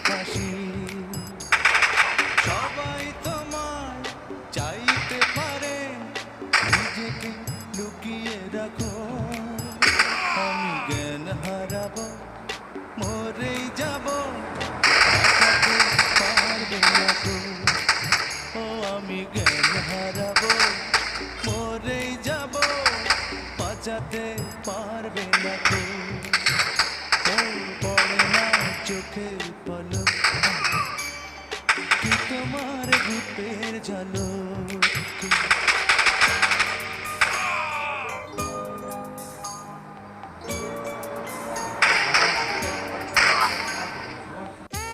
ফাঁসি। সবাই তোমায় চাইতে পারে, নিজেকে লুকিয়ে রাখো। আমি জ্ঞান হারাবো, মরেই যাব, বাঁচাতে পারবে না তো। ও আমি জ্ঞান হারাবো, মরেই যাব, বাঁচাতে পারবে না তো। ও পড়ে না চোখের পলক, কি তোমার রূপের ঝলক।